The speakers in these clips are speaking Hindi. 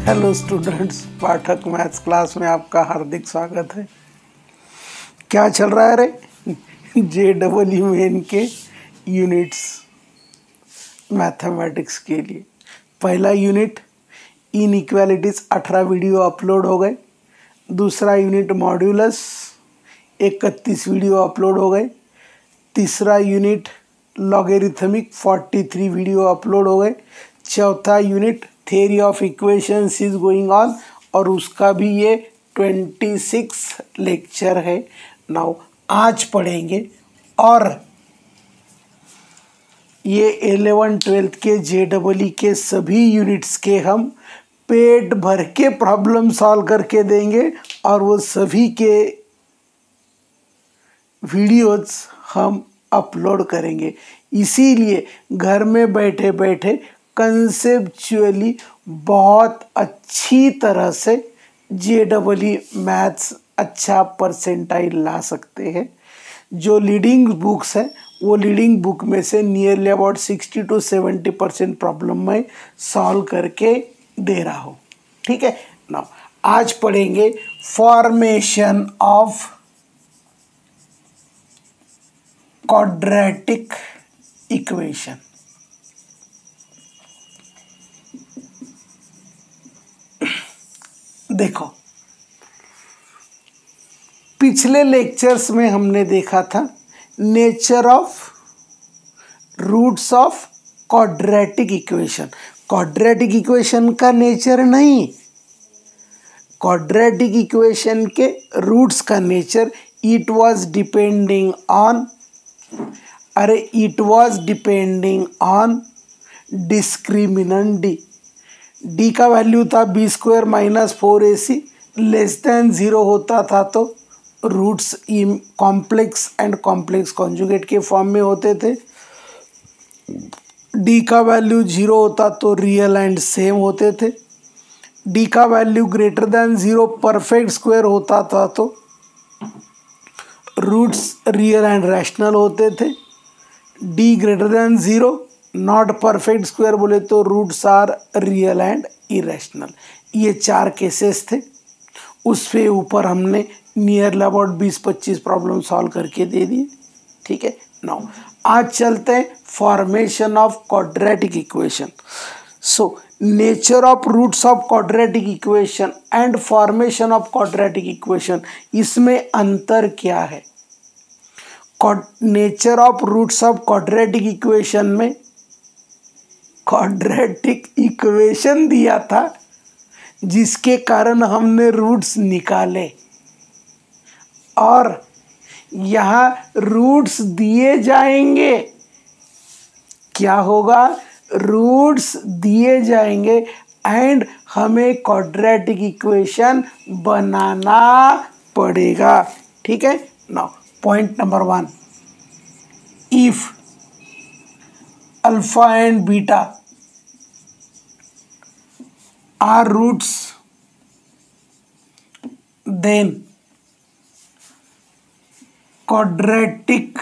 हेलो स्टूडेंट्स, पाठक मैथ्स क्लास में आपका हार्दिक स्वागत है। क्या चल रहा है रे? JEE मेन के यूनिट्स मैथमेटिक्स के लिए पहला यूनिट इनइक्वालिटीज 18 वीडियो अपलोड हो गए। दूसरा यूनिट मॉड्यूलस 31 वीडियो अपलोड हो गए। तीसरा यूनिट लॉगरिथमिक 43 वीडियो अपलोड हो गए। चौथा unit theory of equations is going on और उसका भी ये 26 लेक्चर है। नाउ आज पढ़ेंगे और ये 11-12 के JEE के सभी यूनिट्स के हम पेट भर के प्रॉब्लम सॉल्व करके देंगे और वो सभी के वीडियोस हम अपलोड करेंगे। इसीलिए घर में बैठे बैठे कंसेप्चुअली बहुत अच्छी तरह से JEE मैथ्स अच्छा परसेंटाइल ला सकते हैं। जो लीडिंग बुक्स है वो लीडिंग बुक में से नियरली अबाउट 60 to 70% प्रॉब्लम में सॉल्व करके दे रहा हूँ। ठीक है ना। आज पढ़ेंगे फॉर्मेशन ऑफ क्वाड्रेटिक इक्वेशन। देखो, पिछले लेक्चर्स में हमने देखा था nature of roots of quadratic equation. Quadratic equation का नेचर नहीं, क्वाड्रेटिक इक्वेशन के रूट्स का nature it was depending on discriminant D का वैल्यू था b² - 4ac लेस देन 0 होता था तो roots complex and complex conjugate के फॉर्म में होते थे। डी का वैल्यू 0 होता तो रियल एंड सेम होते थे। डी का value greater than 0 perfect square होता था तो रूट्स रियल एंड रैशनल होते थे। D greater than 0 not perfect square बोले तो roots are real and irrational. ये 4 केसेस थे। उस पे ऊपर हमने नियरली अबाउट 20-25 प्रॉब्लम सॉल्व करके दे दिए। ठीक है। नाउ आज चलते हैं formation of quadratic equation. So nature of roots of quadratic equation and formation of quadratic equation, इसमें अंतर क्या है? Nature of roots of quadratic equation में क्वाड्रेटिक इक्वेशन दिया था जिसके कारण हमने रूट्स निकाले, और यहाँ रूट्स दिए जाएंगे। क्या होगा? रूट्स दिए जाएंगे एंड हमें क्वाड्रेटिक इक्वेशन बनाना पड़ेगा। ठीक है। Now point number 1, if alpha and beta are roots, then quadratic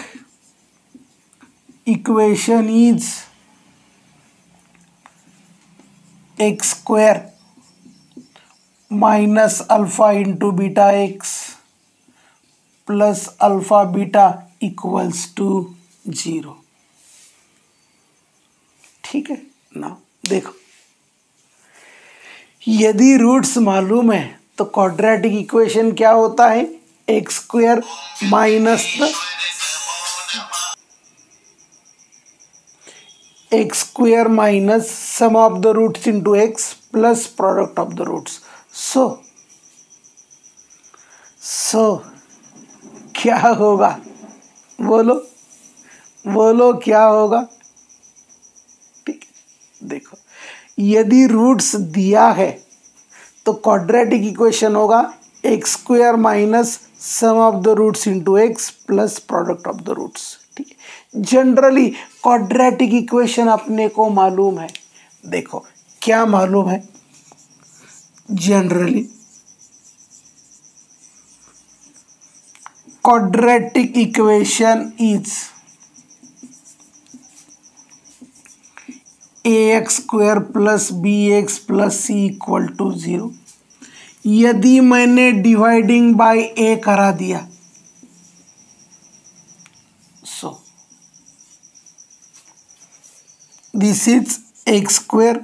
equation is x² minus alpha into beta x plus alpha beta equals to 0। ठीक है ना। देखो, यदि रूट्स मालूम है तो क्वाड्रेटिक इक्वेशन क्या होता है? x² minus sum of the roots into x plus product of the roots. So क्या होगा? बोलो क्या होगा? ठीक है। देखो, यदि रूट्स दिया है तो क्वाड्रेटिक इक्वेशन होगा x² minus sum of the roots into x plus product of the roots. ठीक है। जनरली क्वाड्रेटिक इक्वेशन अपने को मालूम है। देखो क्या मालूम है? Generally quadratic equation is a x square plus B x plus c equal to 0। यदि मैंने डिवाइडिंग बाय ए करा दिया, so this is x square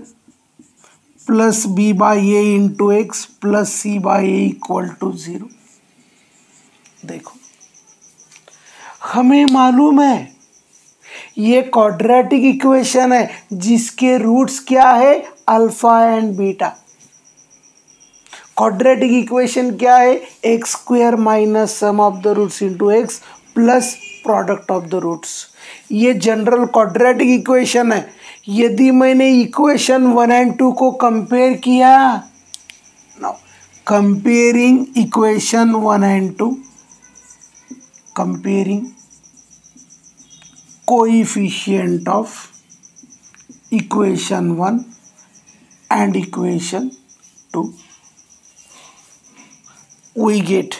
plus b by a into x plus C by a equal to 0। देखो, हमें मालूम है ये क्वाड्रेटिक इक्वेशन है जिसके रूट्स क्या है, alpha and beta. Quadratic equation क्या है, x square minus sum of the roots into x plus product of the roots. ये जनरल क्वाड्रेटिक इक्वेशन है। यदि मैंने इक्वेशन 1 एंड 2 को कंपेयर किया, now comparing equation 1 and 2, comparing coefficient of equation 1 and equation 2, we get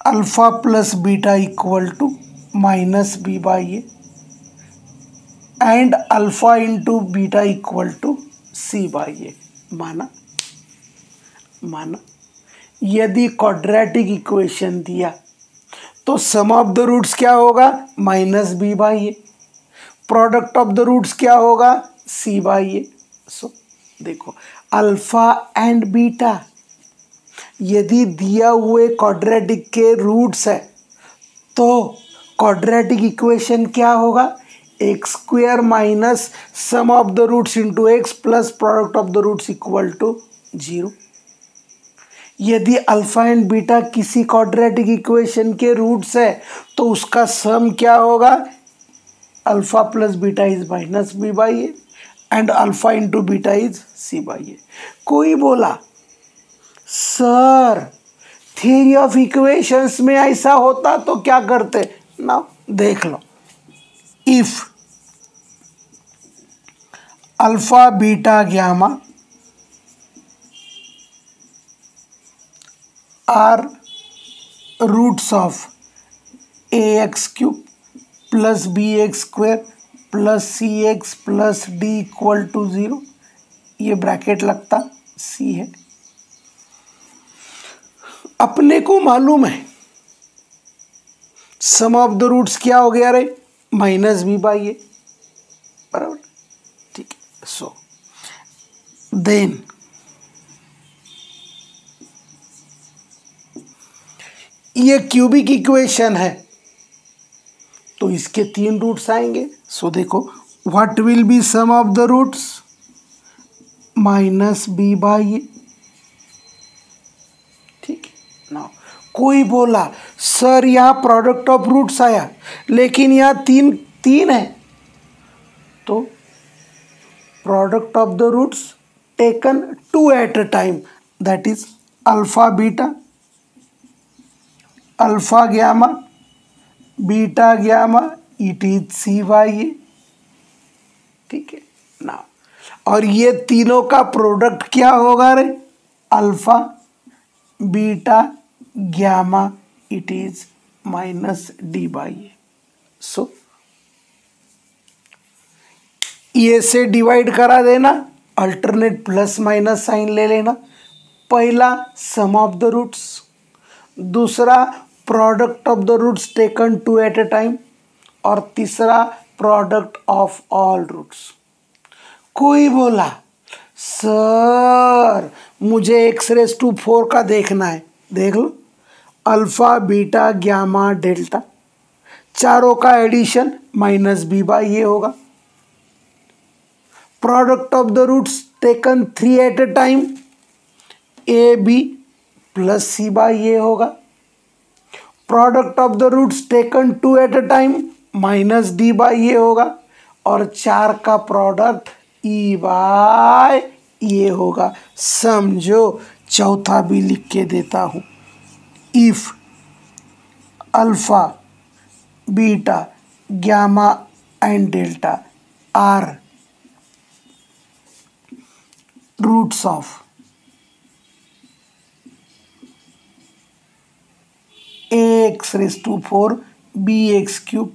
alpha plus beta equal to minus b by a and alpha into beta equal to c by a। माना यदि क्वाड्रेटिक इक्वेशन दिया तो सम ऑफ द रूट्स क्या होगा, minus B by A, product of the roots क्या होगा, सी बाई ए। सो देखो, अल्फा एंड बीटा यदि दिया हुए क्वाड्रेटिक के रूट्स है तो क्वाड्रेटिक इक्वेशन क्या होगा, x square minus sum of the roots into x plus product of the roots equal to 0। यदि अल्फा एंड बीटा किसी क्वाड्रेटिक इक्वेशन के रूट्स है तो उसका सम क्या होगा, alpha plus beta is minus B by A and alpha into beta is C by A. कोई बोला सर थ्योरी ऑफ इक्वेशंस में ऐसा होता तो क्या करते, ना देख लो, if alpha beta gamma are roots of A x cube plus B x square plus C x plus D equal to 0, ये ब्रैकेट लगता सी है। अपने को मालूम है सम ऑफ द रूट्स क्या हो गया रे, माइनस बी बाई ए, बराबर, ठीक है। सो देन ये क्यूबिक इक्वेशन है तो इसके 3 रूट्स आएंगे। सो देखो, what will be sum of the roots, minus B by A, ठीक है। नाउ कोई बोला सर यहाँ प्रोडक्ट ऑफ रूट्स आया लेकिन यहाँ तीन है, तो product of the roots taken 2 at a time, that is alpha beta, alpha gamma beta gamma, it is C by A, ठीक है ना। और ये तीनों का प्रोडक्ट क्या होगा रे, alpha beta gamma, it is minus D by A. So ये से डिवाइड करा देना, अल्टरनेट प्लस माइनस साइन ले लेना। पहला सम ऑफ द रूट्स, दूसरा product of the roots taken 2 at a time, और तीसरा प्रोडक्ट ऑफ ऑल रूट्स। कोई बोला सर मुझे x⁴ का देखना है, देख लो, अल्फा बीटा गामा डेल्टा, चारों का addition minus B by A होगा। Product of the roots taken 3 at a time, A B plus C by A होगा। Product of the roots taken 2 at a time, minus D by A होगा। और 4 का प्रोडक्ट ई बाई ए होगा। समझो, चौथा भी लिख के देता हूँ, if alpha beta gamma and delta are roots of ax⁴ bx³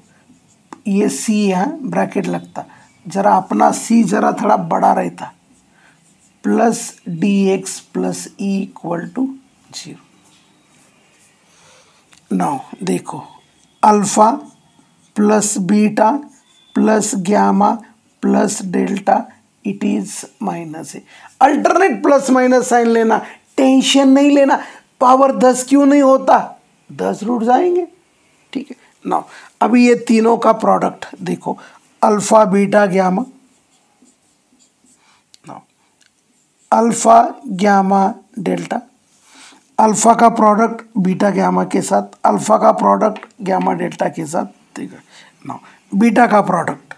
ये सी यहाँ ब्रैकेट लगता, जरा अपना सी जरा थोड़ा बड़ा रहता, plus D x plus E equal to 0। Now देखो, alpha plus beta plus gamma plus delta, it is minus है। अल्टरनेट प्लस माइनस साइन लेना, टेंशन नहीं लेना। पावर 10 क्यों नहीं होता, 10 रूट्स आएंगे, ठीक है। नाउ अभी ये तीनों का प्रोडक्ट देखो, alpha beta gamma, now alpha gamma delta, alpha का प्रोडक्ट बीटा गैमा के साथ, अल्फा का प्रोडक्ट गैमा डेल्टा के साथ, ठीक है। नाउ बीटा का प्रोडक्ट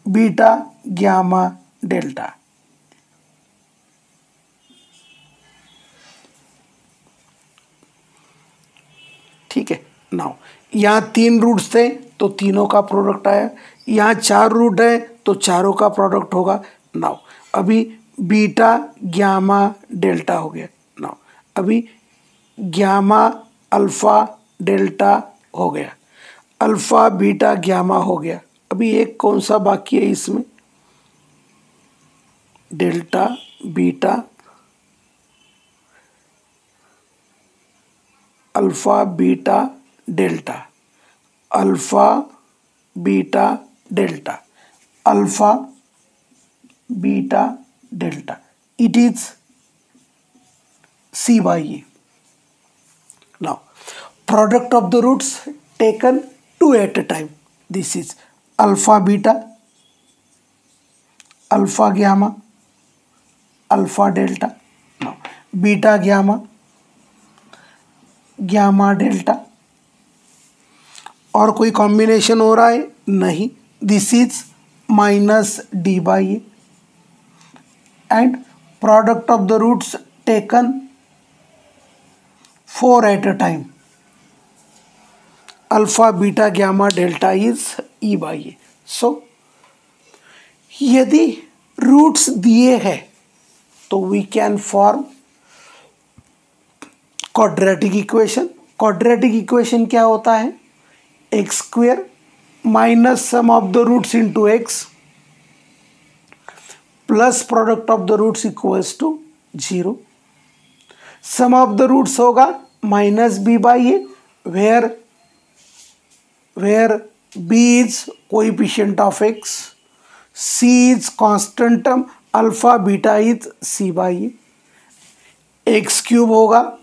बीटा गैमा डेल्टा, ठीक है। नाउ यहाँ 3 रूट्स थे तो तीनों का प्रोडक्ट आया, यहाँ 4 रूट है तो चारों का प्रोडक्ट होगा। नाउ अभी बीटा गैमा डेल्टा हो गया। नाउ अभी गैमा अल्फा डेल्टा हो गया, अल्फा बीटा गैमा हो गया। अभी एक कौन सा बाकी है इसमें, delta beta alpha beta delta, alpha beta delta, alpha beta delta, it is C by E. Now product of the roots taken 2 at a time. This is alpha beta, alpha gamma, alpha delta. Now beta gamma, gamma delta, और कोई कॉम्बिनेशन हो रहा है नहीं, this is minus D by A, and product of the roots taken 4 at a time, alpha beta gamma delta is E by A. So यदि रूट्स दिए हैं तो we can form quadratic equation. Quadratic equation क्या होता है, x square minus sum of the roots into x plus product of the roots equals to 0। Sum of the roots होगा minus B by A, where b is coefficient of x, c is constant term, alpha beta is C by a. X cube होगा,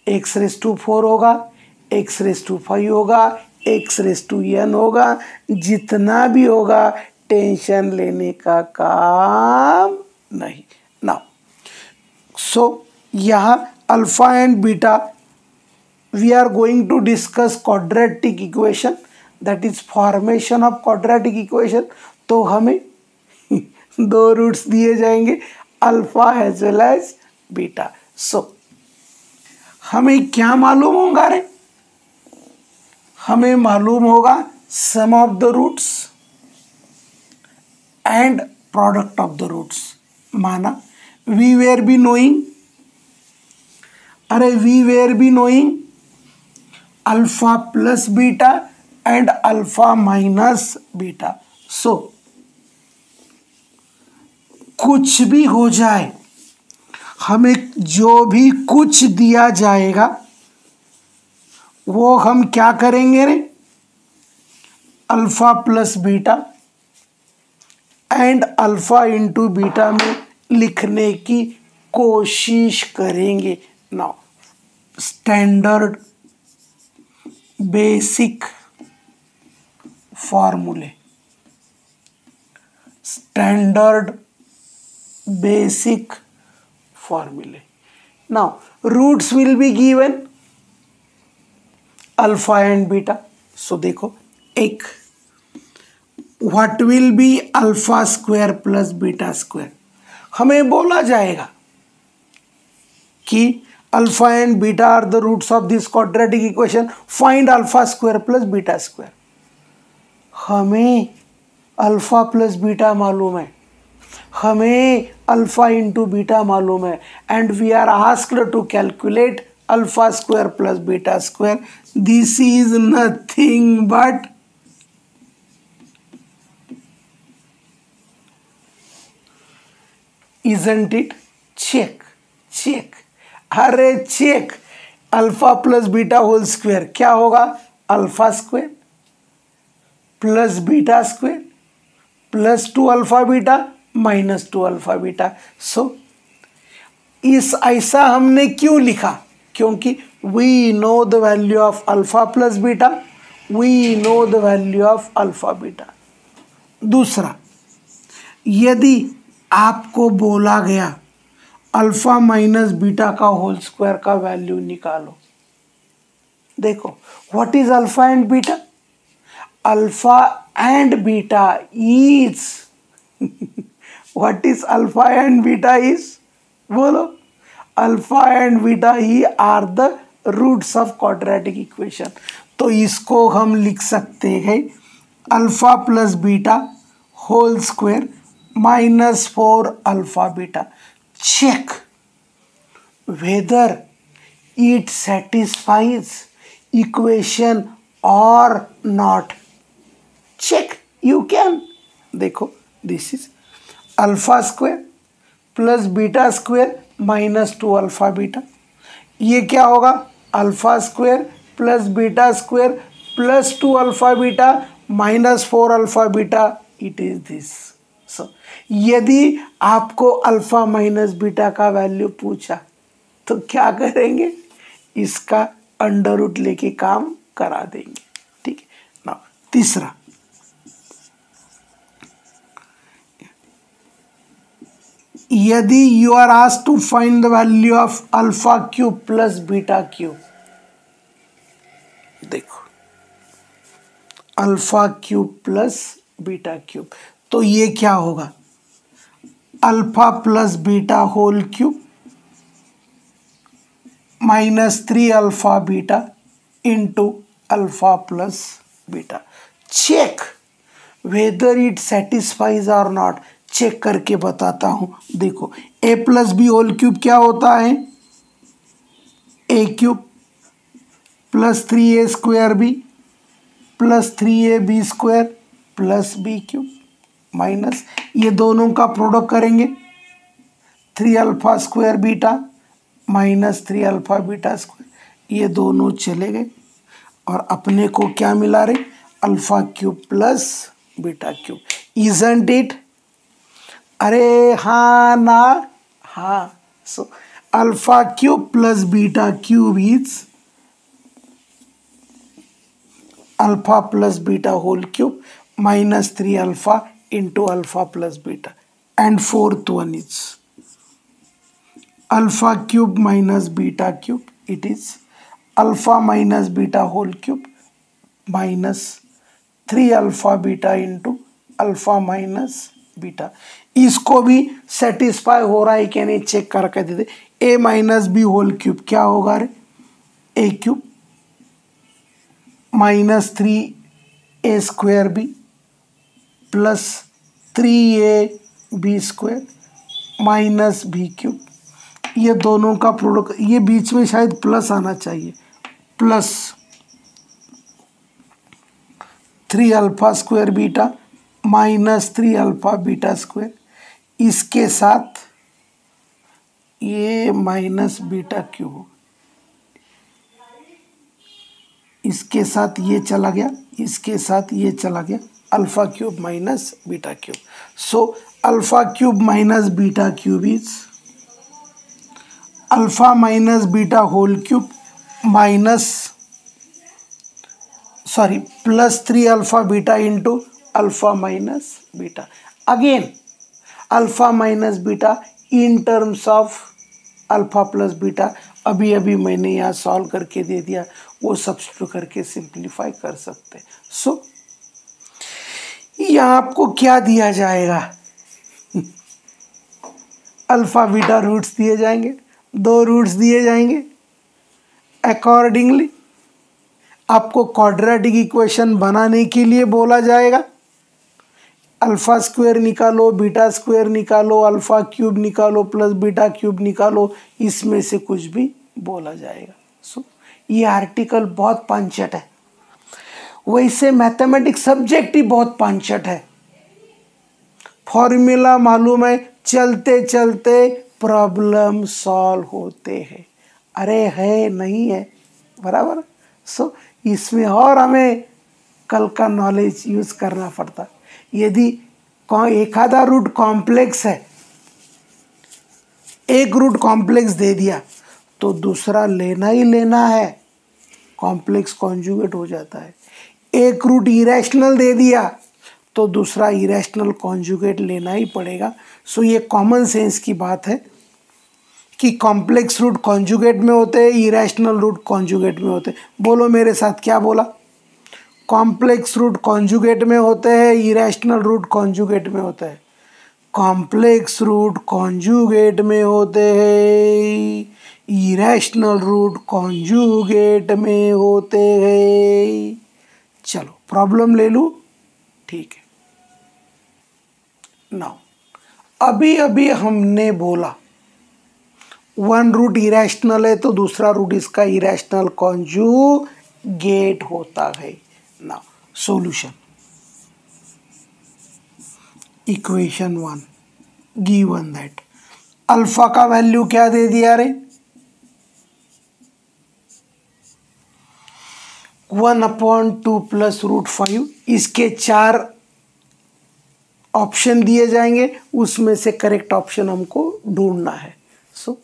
एक्स रेस टू 4 होगा, एक्स रेस टू 5 होगा, एक्स रेस टू n होगा, जितना भी होगा टेंशन लेने का काम नहीं। नाउ सो यहाँ alpha and beta we are going to discuss quadratic equation, that is formation of quadratic equation. तो हमें 2 रूट्स दिए जाएंगे, alpha as well as beta. So हमें क्या मालूम होगा रे, हमें मालूम होगा sum of the roots and product of the roots. माना वी वेर बी नोइंग, अरे we were be knowing alpha plus beta and alpha minus beta. So कुछ भी हो जाए, हमें जो भी कुछ दिया जाएगा वो हम क्या करेंगे रे, alpha plus beta and alpha into beta में लिखने की कोशिश करेंगे। नाउ स्टैंडर्ड बेसिक फॉर्मूले, स्टैंडर्ड बेसिक फॉर्मूले। Now roots will be given alpha and beta. So देखो, एक what will be alpha square plus beta square, हमें बोला जाएगा कि alpha and beta are the roots of this quadratic equation, find alpha square plus beta square. हमें अल्फा प्लस बीटा मालूम है, हमें अल्फा इंटू बीटा मालूम है, and we are asked to calculate alpha square plus beta square. This is nothing but isn't it? Check check, अरे check. Alpha plus beta whole square क्या होगा? Alpha square plus beta square plus 2 alpha beta minus 2 alpha beta. So इस ऐसा हमने क्यों लिखा? क्योंकि we know the value of alpha plus beta, we know the value of alpha beta. दूसरा, यदि आपको बोला गया अल्फा माइनस बीटा का होल स्क्वायर का वैल्यू निकालो, देखो what is alpha and beta? Alpha and beta is what is alpha and beta is? बोलो। अल्फा एंड बीटा ही are the roots of quadratic equation. तो इसको हम लिख सकते हैं alpha plus beta whole square minus 4 alpha beta. Check whether it satisfies equation और नॉट। Check you can. देखो this is alpha square plus beta square minus 2 alpha beta. ये क्या होगा? Alpha square plus beta square plus 2 alpha beta minus 4 alpha beta. It is this. So यदि आपको अल्फा माइनस बीटा का वैल्यू पूछा तो क्या करेंगे? इसका अंडर रूट लेके काम करा देंगे। ठीक है ना। तीसरा, यदि you are asked to find the value of alpha cube plus beta cube, देखो alpha cube plus beta cube, तो ये क्या होगा? Alpha plus beta whole cube minus 3 alpha beta into alpha plus beta. Check whether it satisfies और नॉट। चेक करके बताता हूं। देखो A plus B whole cube क्या होता है? A cube plus 3a square B plus 3ab square plus B cube minus, ये दोनों का प्रोडक्ट करेंगे 3 alpha square beta minus 3 alpha beta square. ये दोनों चले गए और अपने को क्या मिला रे? Alpha cube plus beta cube. Isn't it? अरे हाँ ना, हाँ। So alpha cube plus beta cube is alpha plus beta whole cube minus 3 alpha into alpha plus beta, and fourth one is alpha cube minus beta cube. It is alpha minus beta whole cube minus 3 alpha beta into alpha minus beta. इसको भी सेटिस्फाई हो रहा है कि नहीं चेक करके दे दे। a minus b whole cube क्या होगा रे? a cube minus 3a square B plus 3ab square minus b cube. ये दोनों का प्रोडक्ट, ये बीच में शायद प्लस आना चाहिए, plus 3 alpha square beta minus 3 alpha beta square. इसके साथ ये माइनस बीटा क्यूब, इसके साथ ये चला गया, इसके साथ ये चला गया, alpha cube minus beta cube. So alpha cube minus beta cube is alpha minus beta whole cube minus plus 3 alpha beta into alpha minus beta. Again alpha minus beta in terms of alpha plus beta. अभी अभी मैंने यहाँ सॉल्व करके दे दिया, वो सब्स्टिट्यूट करके सिंप्लीफाई कर सकते। सो यहाँ आपको क्या दिया जाएगा? अल्फा बीटा रूट्स दिए जाएंगे, 2 रूट्स दिए जाएंगे। अकॉर्डिंगली आपको क्वाड्रेटिक इक्वेशन बनाने के लिए बोला जाएगा अल्फा स्क्वायर निकालो, बीटा स्क्वायर निकालो, अल्फा क्यूब निकालो, प्लस बीटा क्यूब निकालो, इसमें से कुछ भी बोला जाएगा। सो ये आर्टिकल बहुत पांचट है। वैसे मैथमेटिक्स सब्जेक्ट ही बहुत पांचट है। फॉर्मूला मालूम है, चलते चलते प्रॉब्लम सॉल्व होते हैं। अरे है नहीं है, बराबर। सो इसमें और हमें कल का नॉलेज यूज करना पड़ता। यदि एक आधा रूट कॉम्प्लेक्स है, एक रूट कॉम्प्लेक्स दे दिया तो दूसरा लेना ही लेना है, कॉम्प्लेक्स कॉन्जुगेट हो जाता है। एक रूट इरेशनल दे दिया तो दूसरा इरेशनल कॉन्जुगेट लेना ही पड़ेगा। सो ये कॉमन सेंस की बात है कि कॉम्प्लेक्स रूट कॉन्जुगेट में होते हैं, इरेशनल रूट कॉन्जुगेट में होते हैं। बोलो मेरे साथ, क्या बोला? कॉम्प्लेक्स रूट कॉन्जुगेट में होते हैं, इरेशनल रूट कॉन्जुगेट में होते हैं। कॉम्प्लेक्स रूट कॉन्जुगेट में होते हैं, इरेशनल रूट कॉन्जुगेट में होते हैं। चलो प्रॉब्लम ले लूँ, ठीक है। नाउ अभी अभी हमने बोला वन रूट इरेशनल है तो दूसरा रूट इसका इरेशनल कॉन्जुगेट होता है। Now solution, equation 1 given that alpha का वैल्यू क्या दे दिया रे? 1/2 प्लस रूट 5। इसके 4 ऑप्शन दिए जाएंगे, उसमें से करेक्ट ऑप्शन हमको ढूंढना है। सो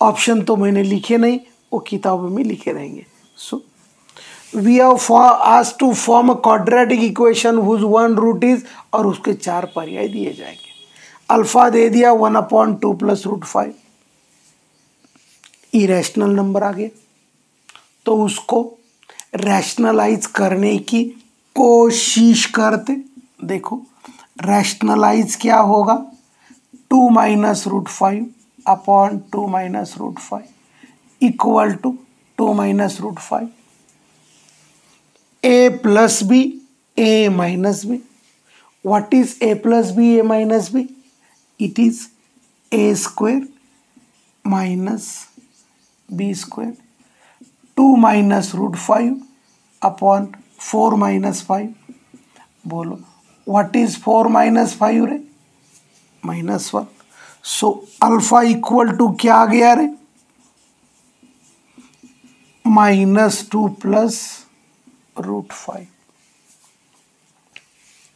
ऑप्शन तो मैंने लिखे नहीं, वो किताबों में लिखे रहेंगे। So we have asked to form a quadratic equation whose one root is, और उसके 4 पर्याय दिए जाएंगे। अल्फा दे दिया 1/2 प्लस रूट 5, इरेशनल नंबर आ गया, तो उसको रैशनलाइज करने की कोशिश करते। देखो रैशनलाइज क्या होगा, 2 minus root 5 upon 2 minus root 5 equal to 2 minus root 5। A plus b, a minus b. What is a plus b, a minus b? It is a square minus b square. 2 minus root 5 upon 4 minus 5। बोलो व्हाट इज 4 माइनस 5 रे? -1। सो अल्फा इक्वल टू क्या आ गया रे? -2 प्लस रूट 5।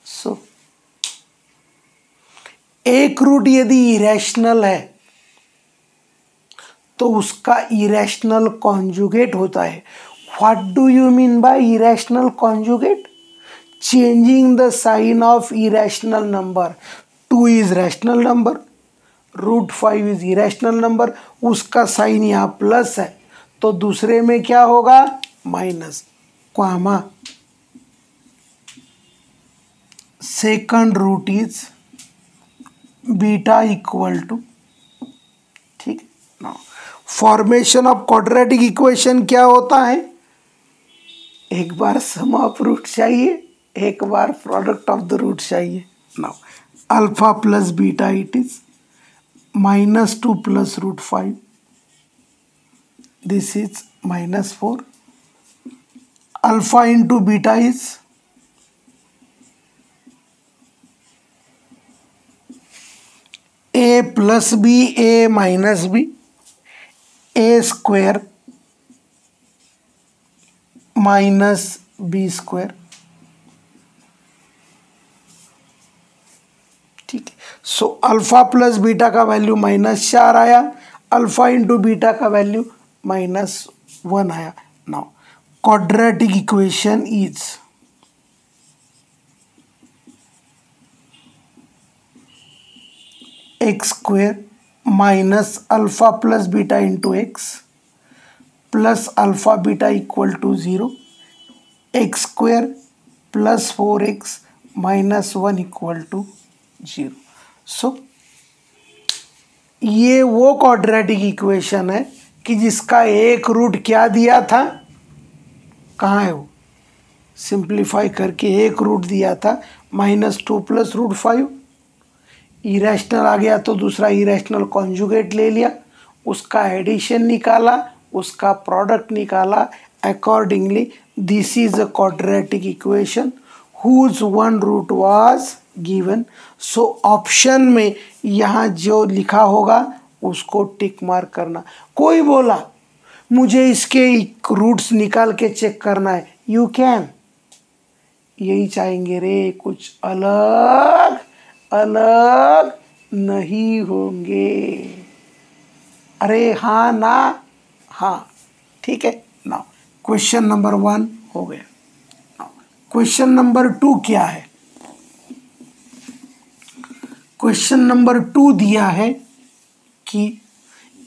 सो एक रूट यदि इरेशनल है तो उसका इरेशनल कॉन्जुगेट होता है। What do you mean by irrational conjugate? Changing the sign of irrational number. 2 is rational number, root 5 is irrational number, उसका साइन यहाँ प्लस है तो दूसरे में क्या होगा? Minus, comma second root is beta equal to, ठीक है। फॉर्मेशन ऑफ क्वाड्रेटिक इक्वेशन क्या होता है? एक बार सम ऑफ रूट चाहिए, एक बार प्रोडक्ट ऑफ द रूट चाहिए। Now alpha plus beta it is -2 plus root 5, this is -4। Alpha into beta is a plus b, a minus b, a square minus b square, ठीक है। सो अल्फा प्लस बीटा का वैल्यू -4 आया, अल्फा इंटू बीटा का वैल्यू -1 आया। Now quadratic equation is x square minus alpha plus beta into x plus alpha beta equal to 0, x square plus 4x -1 equal to 0। So ये वो क्वाड्रेटिक इक्वेशन है कि जिसका एक रूट क्या दिया था, कहाँ है वो? सिंप्लीफाई करके एक रूट दिया था -2 प्लस रूट 5। इरेशनल आ गया तो दूसरा इरेशनल कॉन्जुगेट ले लिया, उसका एडिशन निकाला, उसका प्रोडक्ट निकाला। Accordingly this is a quadratic equation whose one root was given. So option में यहाँ जो लिखा होगा उसको टिक मार्क करना। कोई बोला मुझे इसके रूट्स निकाल के चेक करना है, यू कैन। यही चाहेंगे रे, कुछ अलग अलग नहीं होंगे। अरे हाँ ना, हाँ ठीक है। नाउ क्वेश्चन नंबर 1 हो गया। क्वेश्चन नंबर 2 क्या है? क्वेश्चन नंबर 2 दिया है कि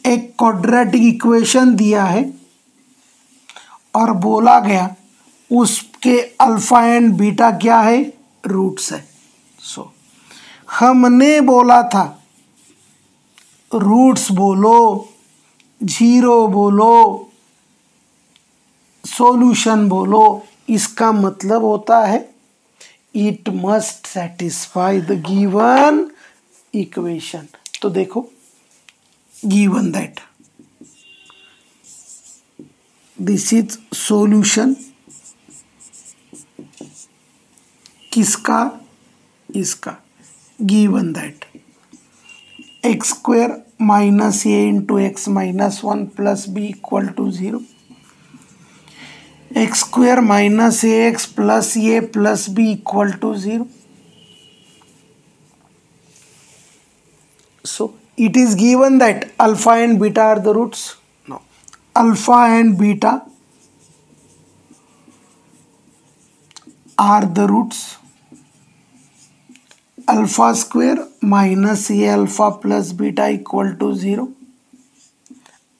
एक क्वाड्रेटिक इक्वेशन दिया है और बोला गया उसके अल्फा एंड बीटा क्या है? रूट्स है। सो हमने बोला था रूट्स बोलो, 0 बोलो, सॉल्यूशन बोलो। इसका मतलब होता है it must satisfy the given equation. तो देखो, given that this is solution किसका? इसका। Given that x square minus a into x minus 1 plus b equal to 0, x square minus a x plus a plus b equal to 0. So it is given that alpha and beta are the roots. No, alpha and beta are the roots. Alpha square minus a alpha plus beta equal to 0.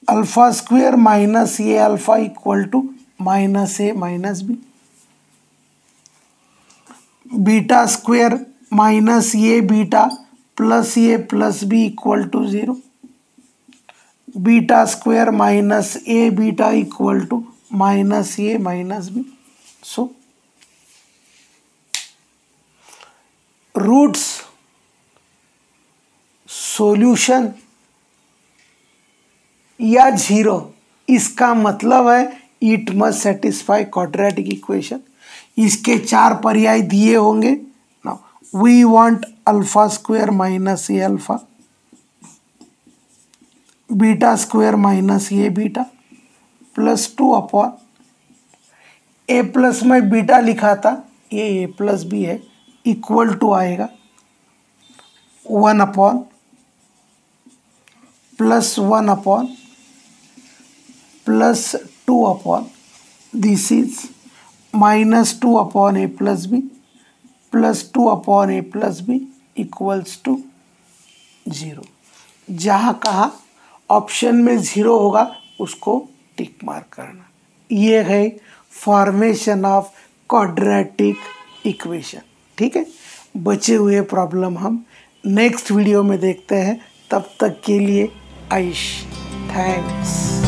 Alpha square minus a alpha equal to minus a minus b. Beta square minus a beta plus a plus b equal to 0. Beta square minus a beta equal to minus a minus b. So roots solution या 0, इसका मतलब है it must satisfy quadratic equation. इसके 4 पर्याय दिए होंगे। Now we want alpha square minus a alpha, beta square minus a beta plus 2 upon a plus में बीटा लिखा था, ये ए प्लस बी है, इक्वल टू आएगा 1 upon plus 1 upon plus 2 upon this is minus 2 upon a plus b plus 2 upon a plus b equals to 0। जहाँ कहा ऑप्शन में 0 होगा उसको टिक मार्क करना। ये है फॉर्मेशन ऑफ क्वाड्रेटिक इक्वेशन। ठीक है, बचे हुए प्रॉब्लम हम नेक्स्ट वीडियो में देखते हैं। तब तक के लिए आयुष, थैंक्स।